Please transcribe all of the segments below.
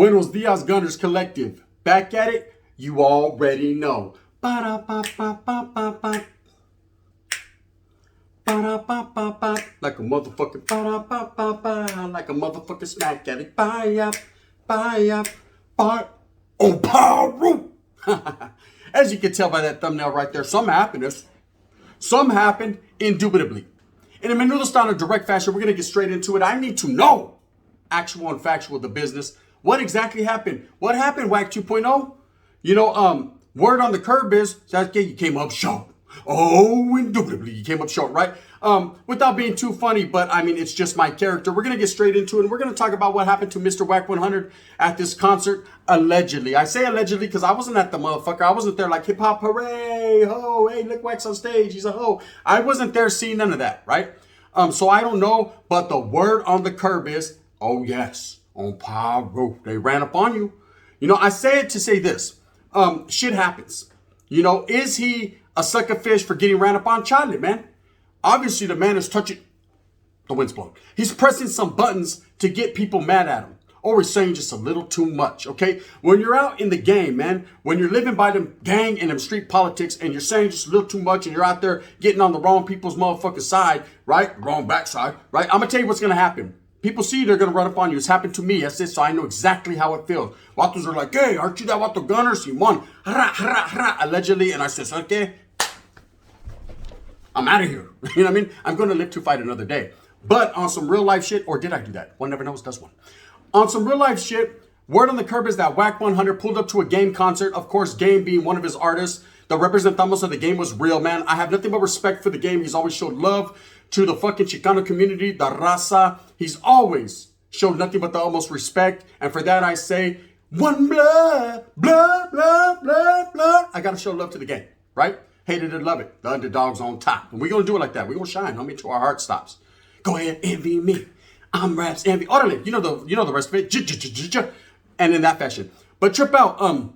Buenos dias, Gunners Collective. Back at it, you already know. Ba-da-ba-ba-ba-ba-ba. Ba-da-ba-ba-ba. Like a motherfucking ba-da-ba-ba-ba. Like a motherfucking smack at it. Bye-up, bye-up, bye. Oh, power! As you can tell by that thumbnail right there, some happiness. Some happened, indubitably. In a menudo style in direct fashion, we're going to get straight into it. I need to know, actual and factual, the business. What exactly happened? What happened, Wack 2.0? You know, word on the curb is, Sasuke, you came up short. Oh, indubitably, you came up short, right? Without being too funny, but I mean, it's just my character. We're going to get straight into it, and we're going to talk about what happened to Mr. Wack 100 at this concert, allegedly. I say allegedly because I wasn't at the motherfucker. I wasn't there like hip-hop, hooray, ho, hey, look, Wack's on stage, he's a ho. I wasn't there seeing none of that, right? So I don't know, but the word on the curb is, oh, yes, on Pyro, they ran up on you. You know, I say it to say this. Shit happens. You know, is he a sucker fish for getting ran up on? Charlie, man. Obviously, the man is touching. The wind's blowing. He's pressing some buttons to get people mad at him. Or he's saying just a little too much, okay? When you're out in the game, man, when you're living by them gang and them street politics and you're saying just a little too much and you're out there getting on the wrong people's motherfucking side, right? Wrong backside, right? I'm going to tell you what's going to happen. People see you, they're going to run up on you. It's happened to me. That's it, so I know exactly how it feels. Vatos are like, hey, aren't you that Vato Gunner? Simon, allegedly. And I said, okay, I'm out of here. You know what I mean? I'm going to live to fight another day. But on some real life shit, or did I do that? One never knows, does one. On some real life shit, word on the curb is that Wack 100 pulled up to a Game concert. Of course, Game being one of his artists. The representamos of the Game was real, man. I have nothing but respect for the Game. He's always showed love to the fucking Chicano community, the raza. He's always showed nothing but the utmost respect. And for that, I say, one blood, blood, blood, blood, blood. I got to show love to the Game, right? Hate it or love it. The underdog's on top. And we're going to do it like that. We're going to shine, homie, till our heart stops. Go ahead, envy me. I'm Raps envy. Orderly, you know the rest of it. And in that fashion. But trip out.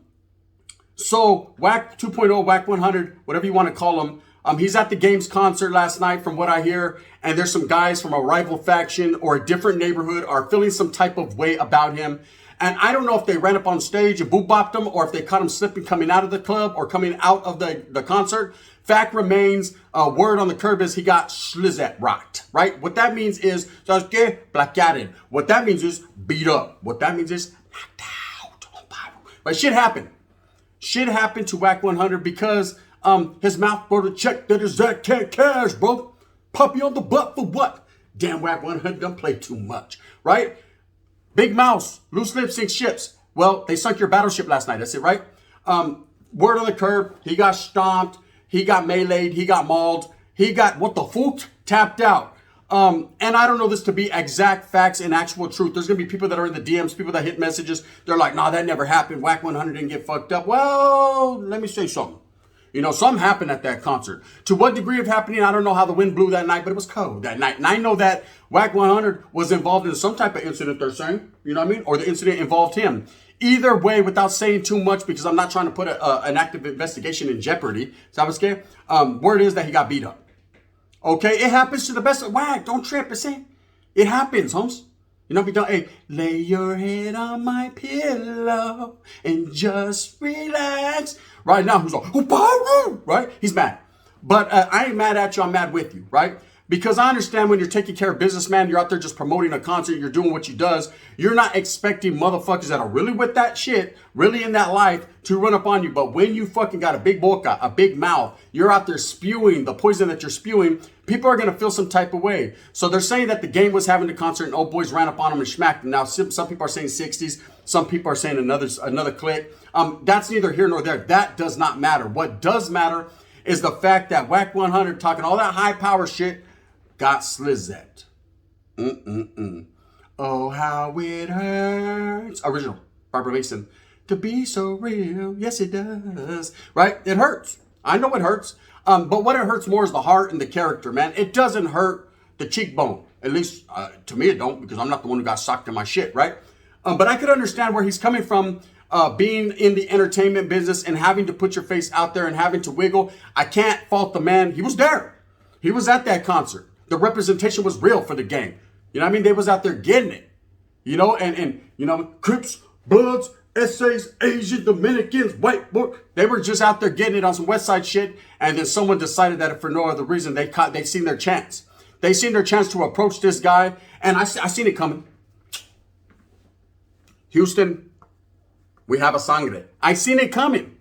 So Wack 2.0, Wack 100, whatever you want to call him. He's at the Games concert last night from what I hear. And there's some guys from a rival faction or a different neighborhood are feeling some type of way about him. And I don't know if they ran up on stage and boo-bopped him or if they caught him slipping coming out of the club or coming out of the concert. Fact remains, word on the curb is he got slizzat rocked, right? What that means is, plaqueated. What that means is beat up. What that means is knocked out. But shit happened. Shit happened to Wack 100 because his mouth wrote a check that his Zach can't cash, bro. Puppy on the butt for what? Damn, Wack 100 done play too much, right? Big mouse, loose lips sink ships. Well, they sunk your battleship last night. That's it, right? Word on the curb, he got stomped. He got meleeed. He got mauled. He got, what the fuck, tapped out. And I don't know this to be exact facts and actual truth. There's going to be people that are in the DMs, people that hit messages. They're like, nah, that never happened. Wack 100 didn't get fucked up. Well, let me say something. You know, something happened at that concert. To what degree of happening, I don't know how the wind blew that night, but it was cold that night. And I know that Wack 100 was involved in some type of incident, they're saying. You know what I mean? Or the incident involved him. Either way, without saying too much, because I'm not trying to put an active investigation in jeopardy. ¿Sabes qué? Word is that he got beat up. Okay? It happens to the best. Wack, don't trip. It happens, Holmes. You know, be done. Hey, lay your head on my pillow and just relax. Right now, who's like, oh, right? He's mad. But I ain't mad at you. I'm mad with you, right? Because I understand when you're taking care of business, man, you're out there just promoting a concert, you're doing what you does. You're not expecting motherfuckers that are really with that shit, really in that life, to run up on you. But when you fucking got a big boca, a big mouth, you're out there spewing the poison that you're spewing, people are going to feel some type of way. So they're saying that the Game was having the concert and old boys ran up on them and smacked them. Now, some people are saying 60s. Some people are saying another clique. That's neither here nor there. That does not matter. What does matter is the fact that Wack 100 talking all that high power shit got slizzat. Oh, how it hurts. Original, Barbara Mason. To be so real. Yes, it does. Right? It hurts. I know it hurts. But what it hurts more is the heart and the character, man. It doesn't hurt the cheekbone. At least, to me, it don't, because I'm not the one who got socked in my shit, right? But I could understand where he's coming from, being in the entertainment business and having to put your face out there and having to wiggle. I can't fault the man. He was there. He was at that concert. The representation was real for the Game. You know what I mean? They was out there getting it. You know, and you know, Crips, Bloods, essays, Asian, Dominicans, white boy. They were just out there getting it on some West Side shit. And then someone decided that if for no other reason, they seen their chance. They seen their chance to approach this guy. And I seen it coming. Houston, we have a sangre. I seen it coming.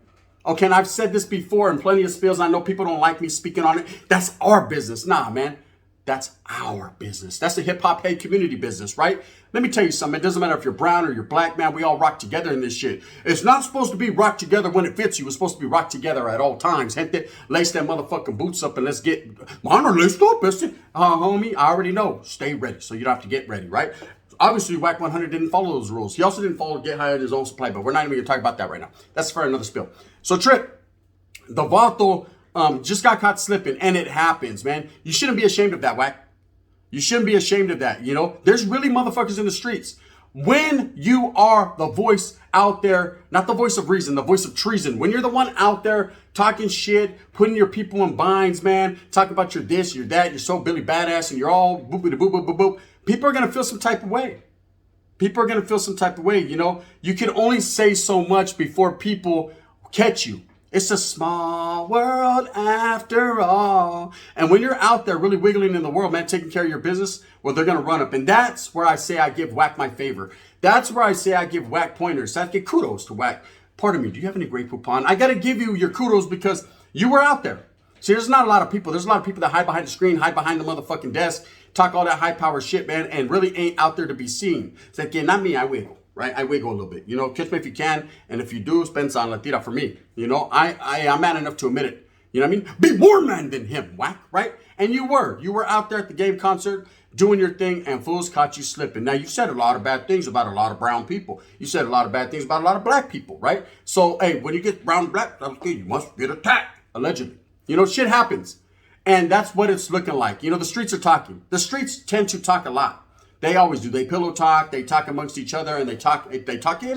Okay, and I've said this before in plenty of spills. I know people don't like me speaking on it. That's our business. Nah, man. That's our business. That's the hip-hop hate community business, right? Let me tell you something. It doesn't matter if you're brown or you're black, man. We all rock together in this shit. It's not supposed to be rock together when it fits you. It's supposed to be rock together at all times. Gente, lace that motherfucking boots up and let's get... Mine are laced up, homie. I already know. Stay ready so you don't have to get ready, right? Obviously, Wack 100 didn't follow those rules. He also didn't follow get high on his own supply, but we're not even going to talk about that right now. That's for another spill. So, Trip, the vato just got caught slipping, and it happens, man. You shouldn't be ashamed of that, Wack. You shouldn't be ashamed of that, you know? There's really motherfuckers in the streets. When you are the voice out there, not the voice of reason, the voice of treason, when you're the one out there talking shit, putting your people in binds, man, talking about your this, your that, you're so Billy Badass, and you're all boop, boop, boop, boop, boop, people are going to feel some type of way. People are going to feel some type of way, you know? You can only say so much before people catch you. It's a small world after all. And when you're out there really wiggling in the world, man, taking care of your business, well, they're going to run up. And that's where I say I give Wack my favor. That's where I say I give Wack pointers. I give kudos to Wack. Pardon me, do you have any Grey Poupon? I got to give you your kudos because you were out there. See, there's not a lot of people. There's a lot of people that hide behind the screen, hide behind the motherfucking desk, talk all that high power shit, man, and really ain't out there to be seen. It's like, yeah, not me, I wiggle. Right? I wiggle a little bit, you know, catch me if you can. And if you do, spend on la tira for me. You know, I'm man enough to admit it. You know what I mean? Be more man than him, Wack, right? And you were out there at the game concert doing your thing and fools caught you slipping. Now you said a lot of bad things about a lot of brown people. You said a lot of bad things about a lot of black people, right? So, hey, when you get brown and black, you must get attacked, allegedly. You know, shit happens. And that's what it's looking like. You know, the streets are talking. The streets tend to talk a lot. They always do. They pillow talk. They talk amongst each other, and they talk it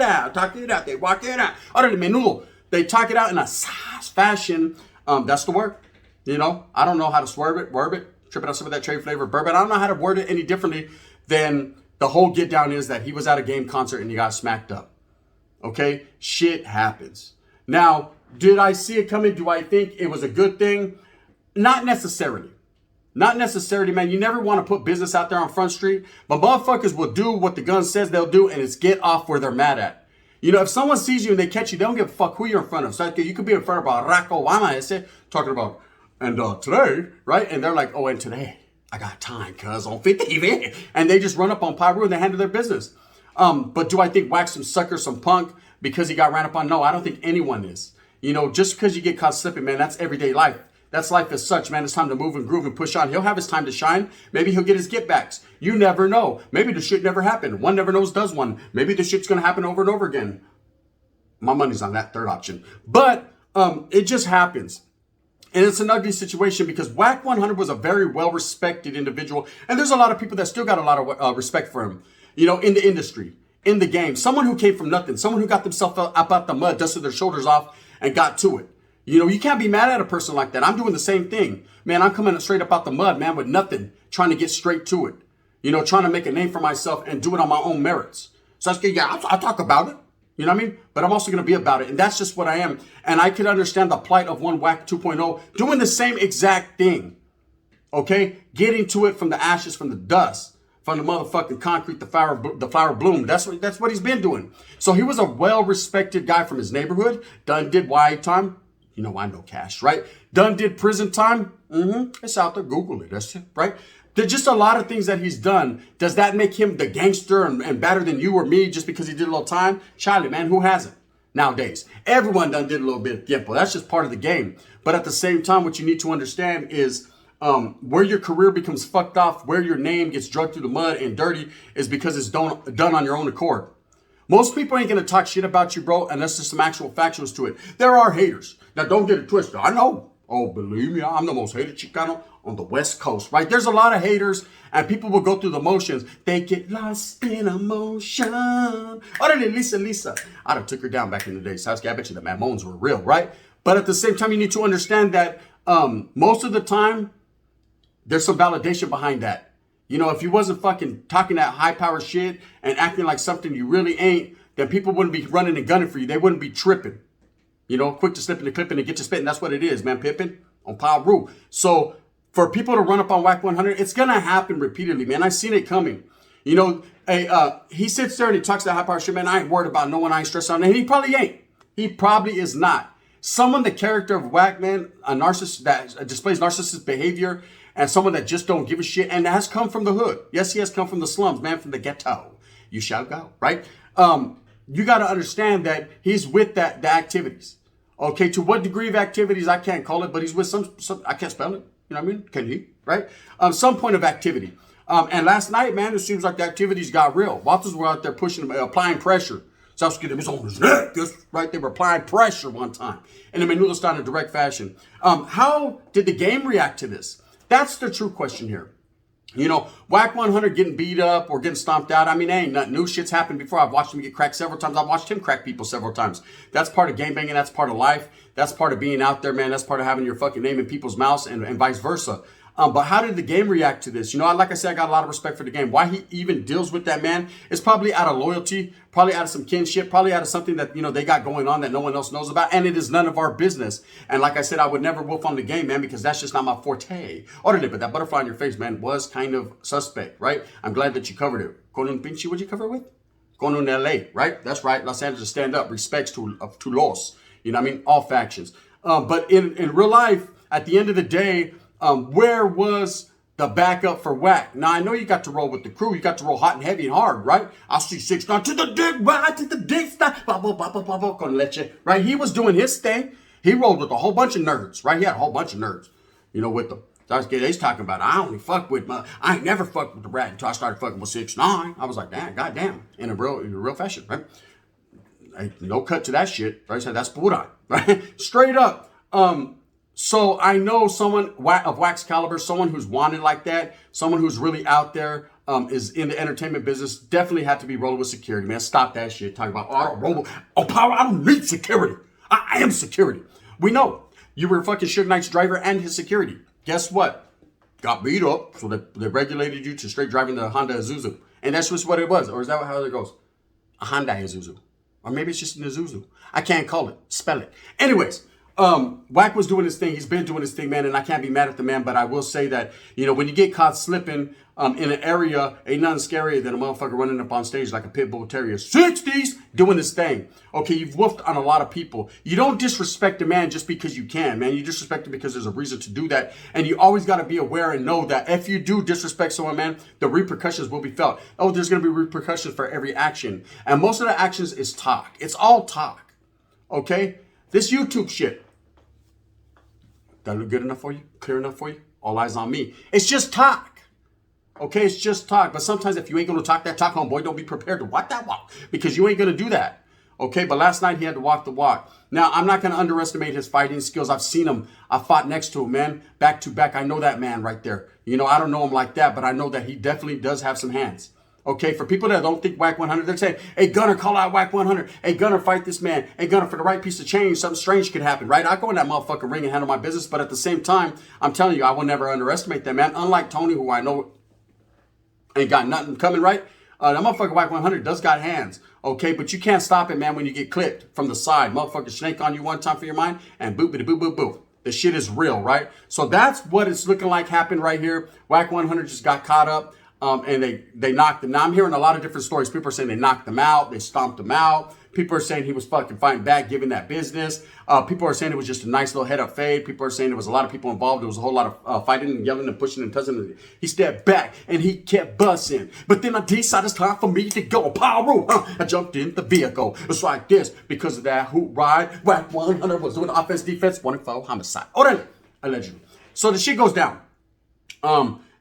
out. They walk it out. Órale, menudo. They talk it out in a fashion. That's the word. You know, I don't know how to swerve it, trip it out some of that trade flavor bourbon. I don't know how to word it any differently than the whole get down is that he was at a game concert and he got smacked up. Okay, shit happens. Now, did I see it coming? Do I think it was a good thing? Not necessarily. Not necessarily, man. You never want to put business out there on Front Street. But motherfuckers will do what the gun says they'll do, and it's get off where they're mad at. You know, if someone sees you and they catch you, they don't give a fuck who you're in front of. So you could be in front of Barack Obama, talking about, and today, right? And they're like, oh, and today, I got time, cuz on 50, and they just run up on Pyro and they handle their business. But do I think Wack some sucker, some punk, because he got ran up on? No, I don't think anyone is. You know, just because you get caught slipping, man, that's everyday life. That's life as such, man. It's time to move and groove and push on. He'll have his time to shine. Maybe he'll get his get backs. You never know. Maybe the shit never happened. One never knows does one. Maybe the shit's going to happen over and over again. My money's on that third option. But it just happens. And it's an ugly situation because Wack 100 was a very well-respected individual. And there's a lot of people that still got a lot of respect for him, you know, in the industry, in the game. Someone who came from nothing. Someone who got themselves up out the mud, dusted their shoulders off, and got to it. You know, you can't be mad at a person like that. I'm doing the same thing. Man, I'm coming straight up out the mud, man, with nothing, trying to get straight to it. You know, trying to make a name for myself and do it on my own merits. So I'll talk about it. You know what I mean? But I'm also going to be about it. And that's just what I am. And I can understand the plight of one Wack 2.0 doing the same exact thing. Okay? Getting to it from the ashes, from the dust, from the motherfucking concrete, the flower bloom. That's what he's been doing. So he was a well-respected guy from his neighborhood. Done did YA time. You know, I know Cash, right? Done did prison time. It's out there. Google it. That's it, right? There's just a lot of things that he's done. Does that make him the gangster and better than you or me just because he did a little time? Charlie, man, who hasn't nowadays? Everyone done did a little bit of tiempo. That's just part of the game. But at the same time, what you need to understand is where your career becomes fucked off, where your name gets dragged through the mud and dirty is because it's done on your own accord. Most people ain't going to talk shit about you, bro, unless there's some actual factuals to it. There are haters. Now, don't get it twisted. I know. Oh, believe me, I'm the most hated Chicano on the West Coast, right? There's a lot of haters, and people will go through the motions. They get lost in emotion. Órale, Lisa. I'd have took her down back in the day. Sasuke, I bet you the Mamones were real, right? But at the same time, you need to understand that most of the time, there's some validation behind that. You know, if you wasn't fucking talking that high power shit and acting like something you really ain't, then people wouldn't be running and gunning for you. They wouldn't be tripping. You know, quick to slip in the clip and get you spitting. That's what it is, man. Pippin on Power Rule. So for people to run up on Wack 100, it's going to happen repeatedly, man. I seen it coming. You know, he sits there and he talks that high power shit, man. I ain't worried about no one. I ain't stressed on it. And he probably ain't. He probably is not. Someone, the character of Wack, man, a narcissist that displays narcissist behavior, and someone that just don't give a shit, and that has come from the hood. Yes, he has come from the slums, man, from the ghetto. You shall go, right? You got to understand that he's with the activities. Okay, to what degree of activities, I can't call it, but he's with some I can't spell it. You know what I mean? Can he? Right? Some point of activity. And last night, man, it seems like the activities got real. Walters were out there pushing, applying pressure. Southsky was on his neck. Right? They were applying pressure one time. And then Menudo started in direct fashion. How did the game react to this? That's the true question here. You know, Wack 100 getting beat up or getting stomped out. I mean, ain't nothing new. Shit's happened before. I've watched him get cracked several times. I've watched him crack people several times. That's part of game banging. That's part of life. That's part of being out there, man. That's part of having your fucking name in people's mouths and vice versa. But how did the game react to this? You know, like I said, I got a lot of respect for the game. Why he even deals with that man is probably out of loyalty, probably out of some kinship, probably out of something that, you know, they got going on that no one else knows about. And it is none of our business. And like I said, I would never wolf on the game, man, because that's just not my forte. Orderly, but that butterfly on your face, man, was kind of suspect, right? I'm glad that you covered it. Con Pinchi, what'd you cover it with? Con un LA, right? That's right. Los Angeles stand up. Respects to los. You know what I mean? All factions. But in real life, at the end of the day, where was the backup for Wack? Now, I know you got to roll with the crew. You got to roll hot and heavy and hard, right? I see 6ix9ine to the dick, right? To the dick, con leche, right? He was doing his thing. He rolled with a whole bunch of nerds, right? He had a whole bunch of nerds, you know, with them. He's talking about, I only fuck with I ain't never fucked with the rat until I started fucking with 6ix9ine. I was like, damn, goddamn, in a real fashion, right? No cut to that shit, right? So that's pura, right? Straight up. So I know someone of Wack's caliber, someone who's wanted like that, someone who's really out there, is in the entertainment business, definitely had to be rolling with security, man. Stop that shit. Talking about, I don't roll. Oh, power, I don't need security. I am security. We know you were fucking Suge Knight's driver and his security. Guess what? Got beat up, so they regulated you to straight driving the Honda Isuzu. And that's just what it was. Or is that how it goes? A Honda Isuzu. Or maybe it's just an Isuzu. I can't call it. Spell it. Anyways. Wack was doing his thing. He's been doing his thing, man, and I can't be mad at the man, but I will say that, you know, when you get caught slipping in an area, ain't nothing scarier than a motherfucker running up on stage like a pit bull terrier. 60s doing his thing. Okay, you've woofed on a lot of people. You don't disrespect a man just because you can, man. You disrespect him because there's a reason to do that, and you always got to be aware and know that if you do disrespect someone, man, the repercussions will be felt. Oh, there's going to be repercussions for every action, and most of the actions is talk. It's all talk, okay? This YouTube shit. That look good enough for you? Clear enough for you? All eyes on me. It's just talk. Okay, it's just talk. But sometimes if you ain't going to talk that talk, homeboy, don't be prepared to walk that walk. Because you ain't going to do that. Okay, but last night he had to walk the walk. Now, I'm not going to underestimate his fighting skills. I've seen him. I fought next to him, man. Back to back. I know that man right there. You know, I don't know him like that, but I know that he definitely does have some hands. Okay, for people that don't think Wack 100, they're saying, hey, Gunner, call out Wack 100. Hey, Gunner, fight this man. Hey, Gunner, for the right piece of change, something strange could happen, right? I go in that motherfucking ring and handle my business, but at the same time, I'm telling you, I will never underestimate that, man. Unlike Tony, who I know ain't got nothing coming, right? That motherfucker Wack 100 does got hands, okay? But you can't stop it, man, when you get clipped from the side. Motherfucker snake on you one time for your mind, and boop, boop, boop, boop. The shit is real, right? So that's what it's looking like happened right here. Wack 100 just got caught up. And they knocked him. Now, I'm hearing a lot of different stories. People are saying they knocked him out. They stomped him out. People are saying he was fucking fighting back, giving that business. People are saying it was just a nice little head-up fade. People are saying there was a lot of people involved. There was a whole lot of fighting and yelling and pushing and tussling. He stepped back, and he kept busting. But then I decided it's time for me to go. Power! I jumped in the vehicle. It's like this. Because of that hoot ride, Wack 100 was doing offense, defense, 1-4 homicide. Allegedly. So the shit goes down.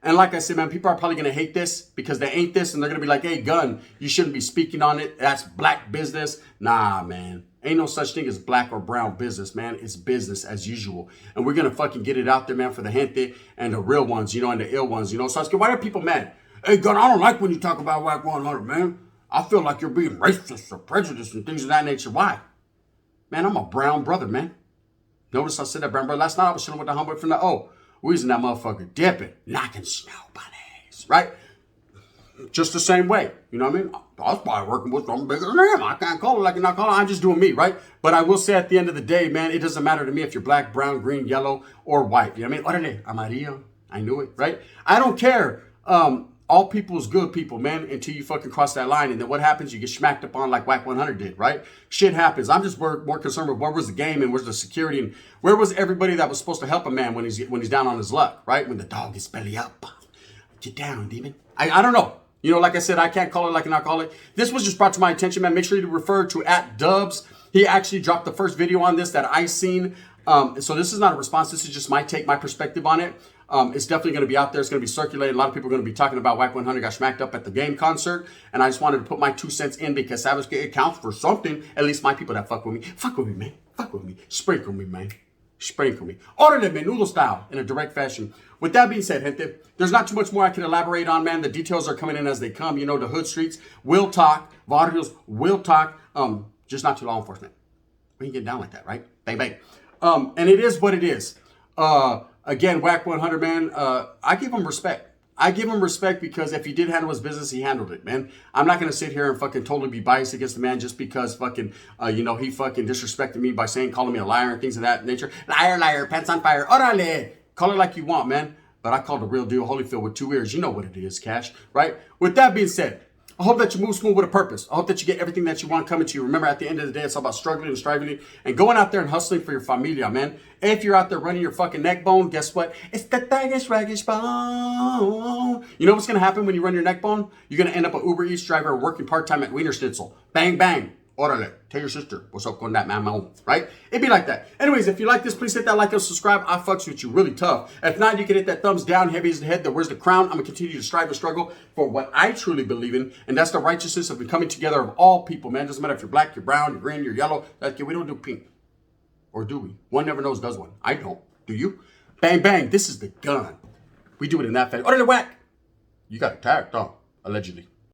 And like I said, man, people are probably going to hate this because they ain't this. And they're going to be like, hey, Gun, you shouldn't be speaking on it. That's black business. Nah, man. Ain't no such thing as black or brown business, man. It's business as usual. And we're going to fucking get it out there, man, for the gente and the real ones, you know, and the ill ones, you know. So I was, why are people mad? Hey, Gun, I don't like when you talk about Wack 100, man. I feel like you're being racist or prejudiced and things of that nature. Why? Man, I'm a brown brother, man. Notice I said that brown brother. Last night I was chilling with the homeboy from the O. We was in that motherfucker dipping, knocking snow bunnies, right? just the same way. You know what I mean? I was probably working with something bigger than him. I can't call it like I not call it. I'm just doing me, right? But I will say at the end of the day, man, it doesn't matter to me if you're black, brown, green, yellow, or white. You know what I mean? Orale, amarillo. I knew it, right? I don't care. All people is good people, man, until you fucking cross that line. And then what happens? You get smacked up on like Wack 100 did, right? Shit happens. I'm just more concerned with where was the game and where's the security and where was everybody that was supposed to help a man when he's down on his luck, right? When the dog is belly up. Get down, demon. I don't know. You know, like I said, I can't call it like I not call it. This was just brought to my attention, man. Make sure you refer to @Dubs. He actually dropped the first video on this that I seen. So this is not a response. This is just my take, my perspective on it. It's definitely going to be out there. It's going to be circulated. A lot of people are going to be talking about Wack 100 got smacked up at the game concert. And I just wanted to put my 2 cents in because it counts for something. At least my people that fuck with me. Fuck with me, man. Fuck with me. Sprinkle me, man. Sprinkle me. Order them menudo style in a direct fashion. With that being said, gente, there's not too much more I can elaborate on, man. The details are coming in as they come. You know, the hood streets will talk. Barrios will talk. Just not to law enforcement. We can get down like that, right? Bang, bang. And it is what it is. Again, Wack 100, man, I give him respect. I give him respect because if he did handle his business, he handled it, man. I'm not going to sit here and fucking totally be biased against the man just because fucking, he fucking disrespected me by calling me a liar and things of that nature. Liar, liar, pants on fire. Orale. Call it like you want, man. But I called the real deal Holyfield with 2 ears. You know what it is, Cash, right? With that being said, I hope that you move smooth with a purpose. I hope that you get everything that you want coming to you. Remember, at the end of the day, it's all about struggling and striving and going out there and hustling for your familia, man. If you're out there running your fucking neck bone, guess what? It's the thaggish, raggish bone. You know what's going to happen when you run your neck bone? You're going to end up an Uber Eats driver working part-time at Wiener Schnitzel. Bang, bang. Orale. Tell your sister what's up on that, man, right? It'd be like that. Anyways, if you like this, please hit that like and subscribe. I fucks with you really tough. If not, you can hit that thumbs down, heavy as the head, where's the crown? I'm going to continue to strive and struggle for what I truly believe in, and that's the righteousness of the coming together of all people, man. Doesn't matter if you're black, you're brown, you're green, you're yellow. We don't do pink. Or do we? One never knows, does one? I don't. Do you? Bang, bang. This is the gun. We do it in that fashion. Order the Wack. You got attacked, huh? Allegedly.